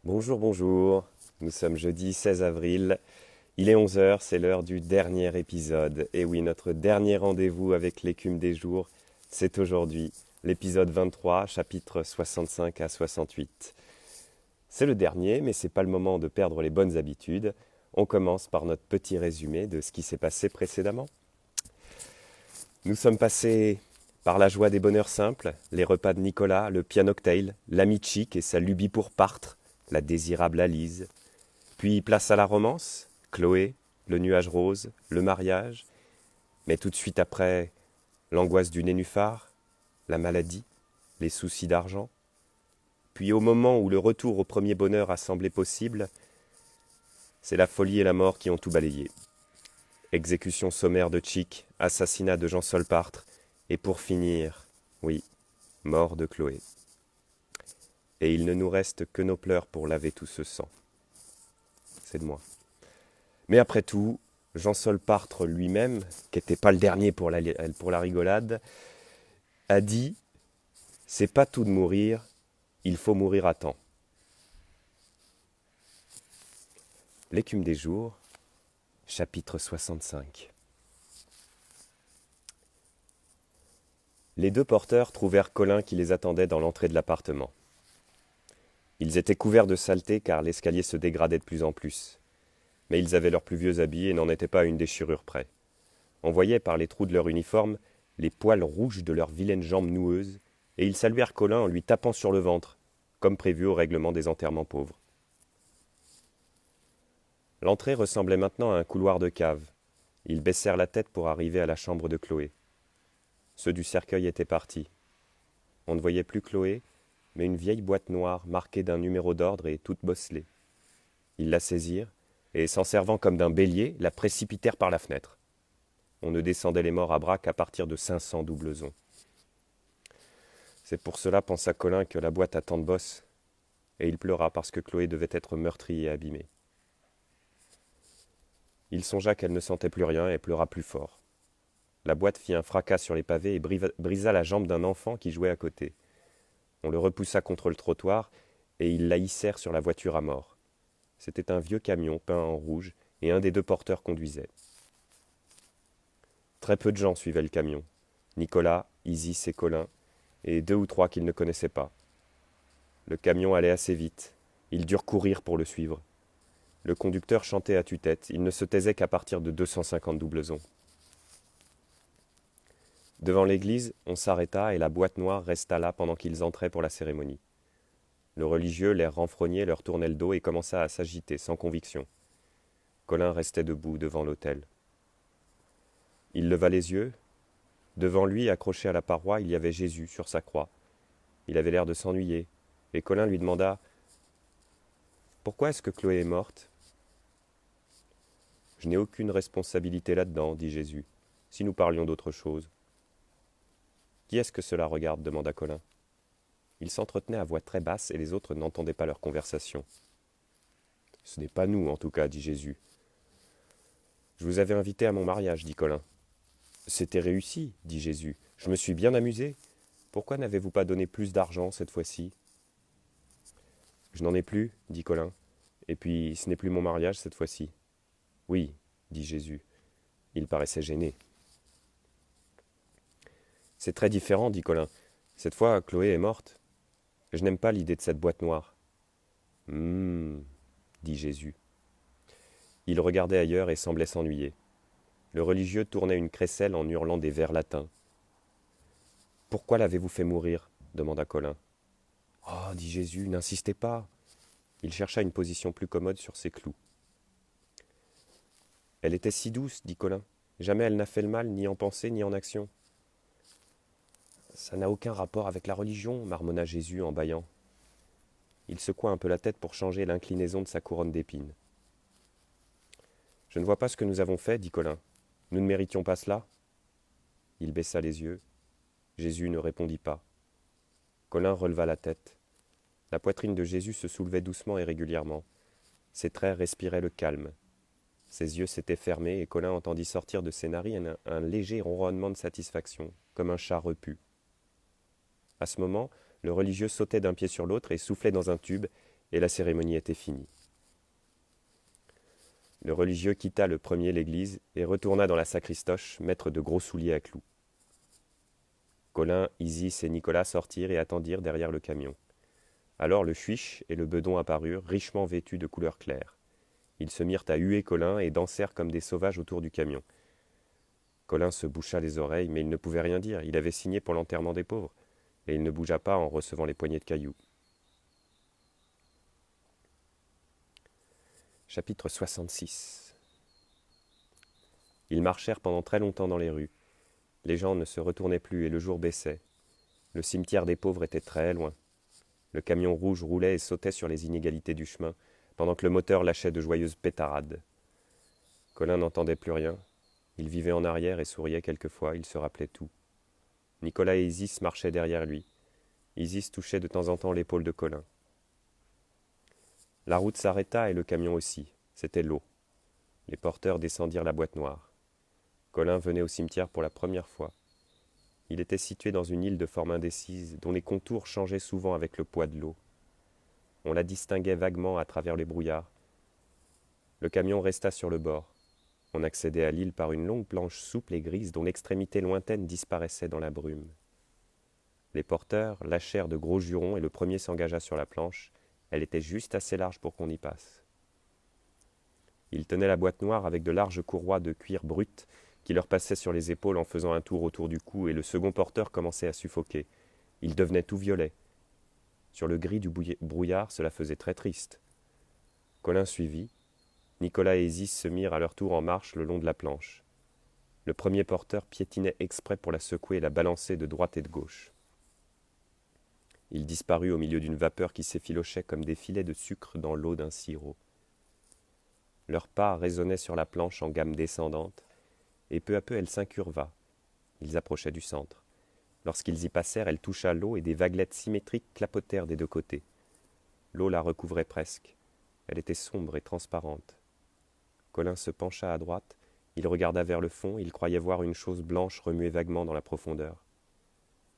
Bonjour, bonjour. Nous sommes jeudi 16 avril. Il est 11 heures, c'est l'heure du dernier épisode. Et oui, notre dernier rendez-vous avec l'écume des jours, c'est aujourd'hui, l'épisode 23, chapitres 65 à 68. C'est le dernier, mais c'est pas le moment de perdre les bonnes habitudes. On commence par notre petit résumé de ce qui s'est passé précédemment. Nous sommes passés par la joie des bonheurs simples, les repas de Nicolas, le pianococktail, l'ami Chic et sa lubie pour Partre, la désirable Alise. Puis place à la romance, Chloé, le nuage rose, le mariage. Mais tout de suite après, l'angoisse du nénuphar, la maladie, les soucis d'argent. Puis au moment où le retour au premier bonheur a semblé possible, c'est la folie et la mort qui ont tout balayé. Exécution sommaire de Chic, assassinat de Jean Solpartre, et pour finir, oui, mort de Chloé. Et il ne nous reste que nos pleurs pour laver tout ce sang. C'est de moi. Mais après tout, Jean Solpartre lui-même, qui n'était pas le dernier pour la rigolade, a dit « C'est pas tout de mourir, il faut mourir à temps ». L'écume des jours, chapitre 65. Les deux porteurs trouvèrent Colin qui les attendait dans l'entrée de l'appartement. Ils étaient couverts de saleté car l'escalier se dégradait de plus en plus. Mais ils avaient leurs plus vieux habits et n'en étaient pas à une déchirure près. On voyait par les trous de leur uniforme les poils rouges de leurs vilaines jambes noueuses, et ils saluèrent Colin en lui tapant sur le ventre, comme prévu au règlement des enterrements pauvres. L'entrée ressemblait maintenant à un couloir de cave. Ils baissèrent la tête pour arriver à la chambre de Chloé. Ceux du cercueil étaient partis. On ne voyait plus Chloé, mais une vieille boîte noire marquée d'un numéro d'ordre et toute bosselée. Ils la saisirent, et s'en servant comme d'un bélier, la précipitèrent par la fenêtre. On ne descendait les morts à bras qu'à partir de 500 doubleçons. C'est pour cela, pensa Colin, que la boîte a tant de bosses, et il pleura parce que Chloé devait être meurtrie et abîmée. Il songea qu'elle ne sentait plus rien et pleura plus fort. La boîte fit un fracas sur les pavés et brisa la jambe d'un enfant qui jouait à côté. On le repoussa contre le trottoir, et ils la hissèrent sur la voiture à mort. C'était un vieux camion peint en rouge, et un des deux porteurs conduisait. Très peu de gens suivaient le camion. Nicolas, Isis et Colin, et 2 ou 3 qu'ils ne connaissaient pas. Le camion allait assez vite. Ils durent courir pour le suivre. Le conducteur chantait à tue-tête. Il ne se taisait qu'à partir de 250 doubleçons. Devant l'église, on s'arrêta et la boîte noire resta là pendant qu'ils entraient pour la cérémonie. Le religieux, l'air renfrogné, leur tournait le dos et commença à s'agiter, sans conviction. Colin restait debout devant l'autel. Il leva les yeux. Devant lui, accroché à la paroi, il y avait Jésus sur sa croix. Il avait l'air de s'ennuyer, et Colin lui demanda « Pourquoi est-ce que Chloé est morte ?»« Je n'ai aucune responsabilité là-dedans, dit Jésus, si nous parlions d'autre chose. »« Qui est-ce que cela regarde » demanda Colin. Ils s'entretenaient à voix très basse et les autres n'entendaient pas leur conversation. « Ce n'est pas nous, en tout cas, dit Jésus. »« Je vous avais invité à mon mariage, dit Colin. »« C'était réussi, dit Jésus. Je me suis bien amusé. Pourquoi n'avez-vous pas donné plus d'argent cette fois-ci ?»« Je n'en ai plus, dit Colin. Et puis, ce n'est plus mon mariage cette fois-ci. »« Oui, dit Jésus. Il paraissait gêné. »« C'est très différent, dit Colin. Cette fois, Chloé est morte. Je n'aime pas l'idée de cette boîte noire. »« dit Jésus. Il regardait ailleurs et semblait s'ennuyer. Le religieux tournait une crécelle en hurlant des vers latins. « Pourquoi l'avez-vous fait mourir » demanda Colin. « Oh, dit Jésus, n'insistez pas. » Il chercha une position plus commode sur ses clous. « Elle était si douce, dit Colin. Jamais elle n'a fait le mal, ni en pensée, ni en action. »« Ça n'a aucun rapport avec la religion, marmonna Jésus en bâillant. Il secoua un peu la tête pour changer l'inclinaison de sa couronne d'épines. « Je ne vois pas ce que nous avons fait, dit Colin. Nous ne méritions pas cela. » Il baissa les yeux. Jésus ne répondit pas. Colin releva la tête. La poitrine de Jésus se soulevait doucement et régulièrement. Ses traits respiraient le calme. Ses yeux s'étaient fermés et Colin entendit sortir de ses narines un léger ronronnement de satisfaction, comme un chat repu. À ce moment, le religieux sautait d'un pied sur l'autre et soufflait dans un tube, et la cérémonie était finie. Le religieux quitta le premier l'église et retourna dans la sacristoche mettre de gros souliers à clous. Colin, Isis et Nicolas sortirent et attendirent derrière le camion. Alors le Chuich et le Bedon apparurent, richement vêtus de couleurs claires. Ils se mirent à huer Colin et dansèrent comme des sauvages autour du camion. Colin se boucha les oreilles, mais il ne pouvait rien dire. Il avait signé pour l'enterrement des pauvres, et il ne bougea pas en recevant les poignées de cailloux. Chapitre 66. Ils marchèrent pendant très longtemps dans les rues. Les gens ne se retournaient plus et le jour baissait. Le cimetière des pauvres était très loin. Le camion rouge roulait et sautait sur les inégalités du chemin, pendant que le moteur lâchait de joyeuses pétarades. Colin n'entendait plus rien. Il vivait en arrière et souriait quelquefois, il se rappelait tout. Nicolas et Isis marchaient derrière lui. Isis touchait de temps en temps l'épaule de Colin. La route s'arrêta et le camion aussi. C'était l'eau. Les porteurs descendirent la boîte noire. Colin venait au cimetière pour la première fois. Il était situé dans une île de forme indécise, dont les contours changeaient souvent avec le poids de l'eau. On la distinguait vaguement à travers les brouillards. Le camion resta sur le bord. On accédait à l'île par une longue planche souple et grise dont l'extrémité lointaine disparaissait dans la brume. Les porteurs lâchèrent de gros jurons et le premier s'engagea sur la planche. Elle était juste assez large pour qu'on y passe. Il tenait la boîte noire avec de larges courroies de cuir brut qui leur passaient sur les épaules en faisant un tour autour du cou, et le second porteur commençait à suffoquer. Il devenait tout violet. Sur le gris du brouillard, cela faisait très triste. Colin suivit. Nicolas et Isis se mirent à leur tour en marche le long de la planche. Le premier porteur piétinait exprès pour la secouer et la balancer de droite et de gauche. Il disparut au milieu d'une vapeur qui s'effilochait comme des filets de sucre dans l'eau d'un sirop. Leurs pas résonnaient sur la planche en gamme descendante, et peu à peu elle s'incurva. Ils approchaient du centre. Lorsqu'ils y passèrent, elle toucha l'eau et des vaguelettes symétriques clapotèrent des deux côtés. L'eau la recouvrait presque. Elle était sombre et transparente. Colin se pencha à droite. Il regarda vers le fond. Il croyait voir une chose blanche remuer vaguement dans la profondeur.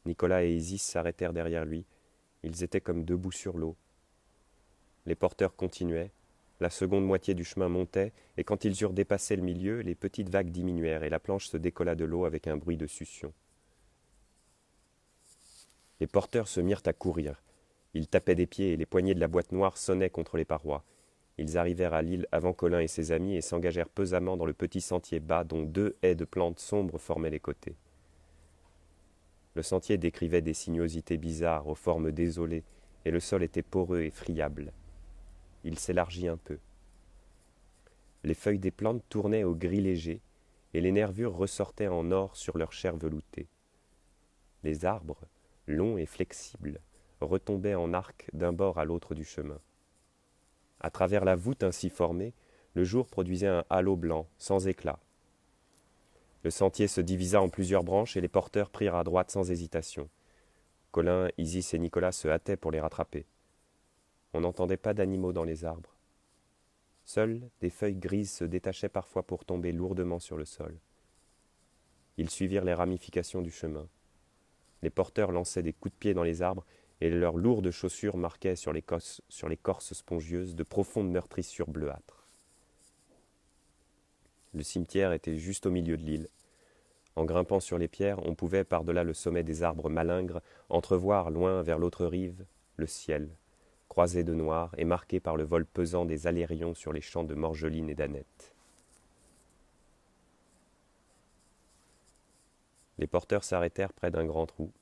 Nicolas et Isis s'arrêtèrent derrière lui. Ils étaient comme debout sur l'eau. Les porteurs continuaient. La seconde moitié du chemin montait, et quand ils eurent dépassé le milieu, les petites vagues diminuèrent, et la planche se décolla de l'eau avec un bruit de succion. Les porteurs se mirent à courir. Ils tapaient des pieds, et les poignées de la boîte noire sonnaient contre les parois. Ils arrivèrent à l'île avant Colin et ses amis, et s'engagèrent pesamment dans le petit sentier bas dont 2 haies de plantes sombres formaient les côtés. Le sentier décrivait des sinuosités bizarres, aux formes désolées, et le sol était poreux et friable. Il s'élargit un peu. Les feuilles des plantes tournaient au gris léger, et les nervures ressortaient en or sur leur chair veloutée. Les arbres, longs et flexibles, retombaient en arc d'un bord à l'autre du chemin. À travers la voûte ainsi formée, le jour produisait un halo blanc, sans éclat. Le sentier se divisa en plusieurs branches et les porteurs prirent à droite sans hésitation. Colin, Isis et Nicolas se hâtaient pour les rattraper. On n'entendait pas d'animaux dans les arbres. Seules des feuilles grises se détachaient parfois pour tomber lourdement sur le sol. Ils suivirent les ramifications du chemin. Les porteurs lançaient des coups de pied dans les arbres et leurs lourdes chaussures marquaient sur l'écorce spongieuse de profondes meurtrissures bleuâtres. Le cimetière était juste au milieu de l'île. En grimpant sur les pierres, on pouvait, par-delà le sommet des arbres malingres, entrevoir loin vers l'autre rive le ciel, croisé de noir et marqué par le vol pesant des alérions sur les champs de morgelines et d'ânettes. Les porteurs s'arrêtèrent près d'un grand trou.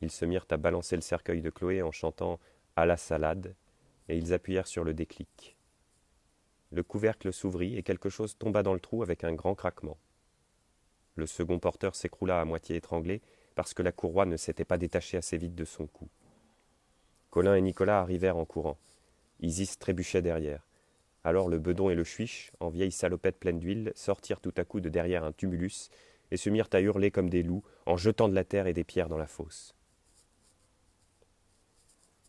Ils se mirent à balancer le cercueil de Chloé en chantant « à la salade » et ils appuyèrent sur le déclic. Le couvercle s'ouvrit et quelque chose tomba dans le trou avec un grand craquement. Le second porteur s'écroula à moitié étranglé parce que la courroie ne s'était pas détachée assez vite de son cou. Colin et Nicolas arrivèrent en courant. Isis trébuchait derrière. Alors le Bedon et le Chuich, en vieille salopette pleine d'huile, sortirent tout à coup de derrière un tumulus et se mirent à hurler comme des loups en jetant de la terre et des pierres dans la fosse.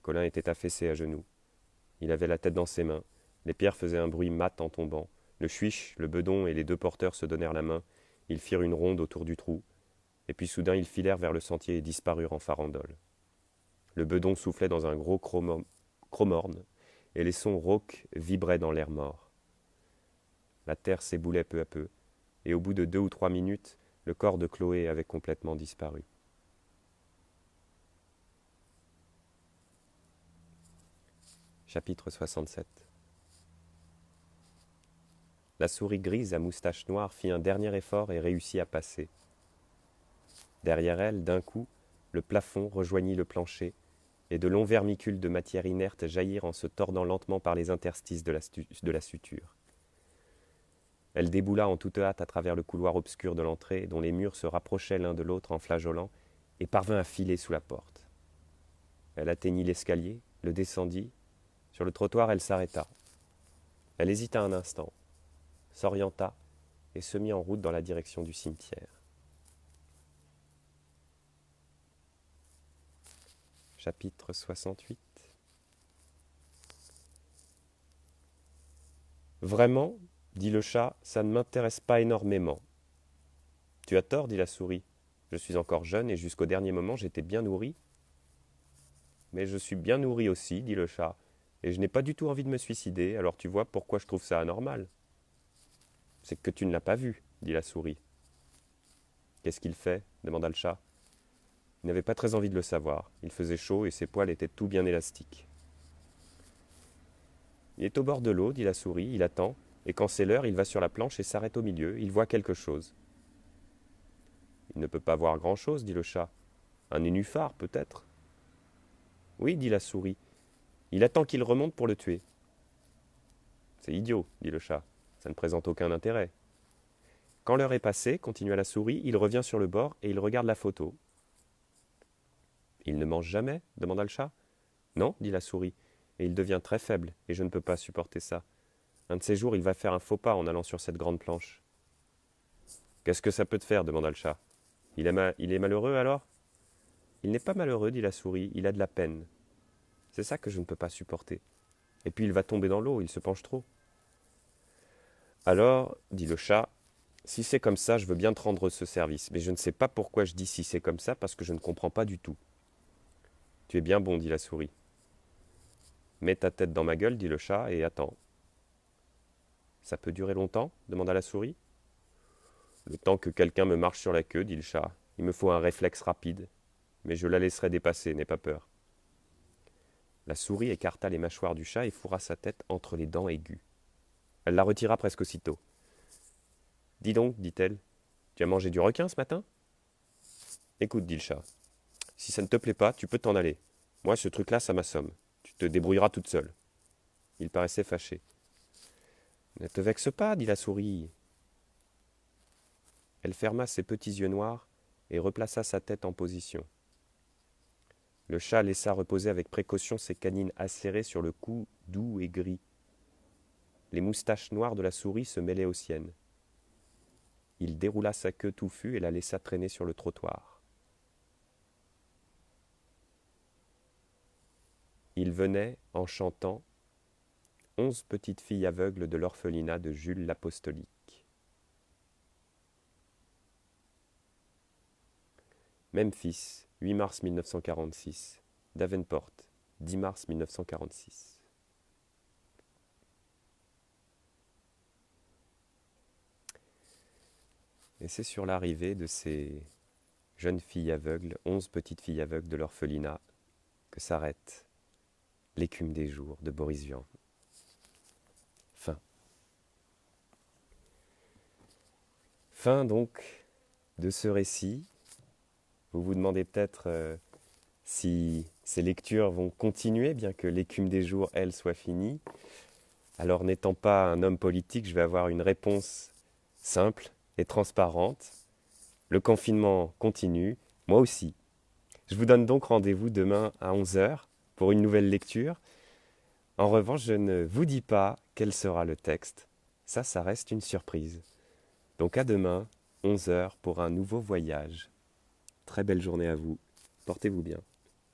Colin était affaissé à genoux. Il avait la tête dans ses mains. Les pierres faisaient un bruit mat en tombant. Le Chuich, le Bedon et les 2 porteurs se donnèrent la main. Ils firent une ronde autour du trou. Et puis soudain ils filèrent vers le sentier et disparurent en farandole. Le Bedon soufflait dans un gros chromorne, et les sons rauques vibraient dans l'air mort. La terre s'éboulait peu à peu, et au bout de 2 ou 3 minutes, le corps de Chloé avait complètement disparu. Chapitre 67. La souris grise à moustache noire fit un dernier effort et réussit à passer. Derrière elle, d'un coup, le plafond rejoignit le plancher, et de longs vermicules de matière inerte jaillirent en se tordant lentement par les interstices de la suture. Elle déboula en toute hâte à travers le couloir obscur de l'entrée, dont les murs se rapprochaient l'un de l'autre en flageolant, et parvint à filer sous la porte. Elle atteignit l'escalier, le descendit. Sur le trottoir, elle s'arrêta. Elle hésita un instant, s'orienta et se mit en route dans la direction du cimetière. Chapitre 68. Vraiment, dit le chat, ça ne m'intéresse pas énormément. Tu as tort, dit la souris. Je suis encore jeune et jusqu'au dernier moment j'étais bien nourri. Mais je suis bien nourri aussi, dit le chat, et je n'ai pas du tout envie de me suicider, alors tu vois pourquoi je trouve ça anormal. C'est que tu ne l'as pas vu, dit la souris. Qu'est-ce qu'il fait demanda le chat. Il n'avait pas très envie de le savoir. Il faisait chaud et ses poils étaient tout bien élastiques. Il est au bord de l'eau, dit la souris, il attend, et quand c'est l'heure, il va sur la planche et s'arrête au milieu, il voit quelque chose. Il ne peut pas voir grand-chose, dit le chat. Un nénuphar, peut-être. Oui, dit la souris. Il attend qu'il remonte pour le tuer. C'est idiot, dit le chat. Ça ne présente aucun intérêt. Quand l'heure est passée, continua la souris, il revient sur le bord et il regarde la photo. Il ne mange jamais demanda le chat. Non, dit la souris, et il devient très faible, et je ne peux pas supporter ça. Un de ces jours, il va faire un faux pas en allant sur cette grande planche. Qu'est-ce que ça peut te faire demanda le chat. Il est malheureux alors? Il n'est pas malheureux, dit la souris, il a de la peine. C'est ça que je ne peux pas supporter. Et puis il va tomber dans l'eau, il se penche trop. Alors, dit le chat, si c'est comme ça, je veux bien te rendre ce service, mais je ne sais pas pourquoi je dis si c'est comme ça, parce que je ne comprends pas du tout. Tu es bien bon, dit la souris. Mets ta tête dans ma gueule, dit le chat, et attends. Ça peut durer longtemps demanda la souris. Le temps que quelqu'un me marche sur la queue, dit le chat. Il me faut un réflexe rapide, mais je la laisserai dépasser, n'aie pas peur. La souris écarta les mâchoires du chat et fourra sa tête entre les dents aiguës. Elle la retira presque aussitôt. Dis donc, dit-elle, tu as mangé du requin ce matin? Écoute, dit le chat, si ça ne te plaît pas, tu peux t'en aller. Moi, ce truc-là, ça m'assomme. Tu te débrouilleras toute seule. Il paraissait fâché. Ne te vexe pas, dit la souris. Elle ferma ses petits yeux noirs et replaça sa tête en position. Le chat laissa reposer avec précaution ses canines acérées sur le cou doux et gris. Les moustaches noires de la souris se mêlaient aux siennes. Il déroula sa queue touffue et la laissa traîner sur le trottoir. Il venait, en chantant, 11 petites filles aveugles de l'orphelinat de Jules l'Apostolique. Memphis, 8 mars 1946. Davenport, 10 mars 1946. Et c'est sur l'arrivée de ces jeunes filles aveugles, 11 petites filles aveugles de l'orphelinat, que s'arrête L'écume des jours de Boris Vian. Fin. Fin donc de ce récit. Vous vous demandez peut-être si ces lectures vont continuer, bien que l'écume des jours, elle, soit finie. Alors, n'étant pas un homme politique, je vais avoir une réponse simple et transparente. Le confinement continue, moi aussi. Je vous donne donc rendez-vous demain à 11 h pour une nouvelle lecture. En revanche, je ne vous dis pas quel sera le texte. Ça reste une surprise. Donc à demain, 11 h pour un nouveau voyage. Très belle journée à vous. Portez-vous bien.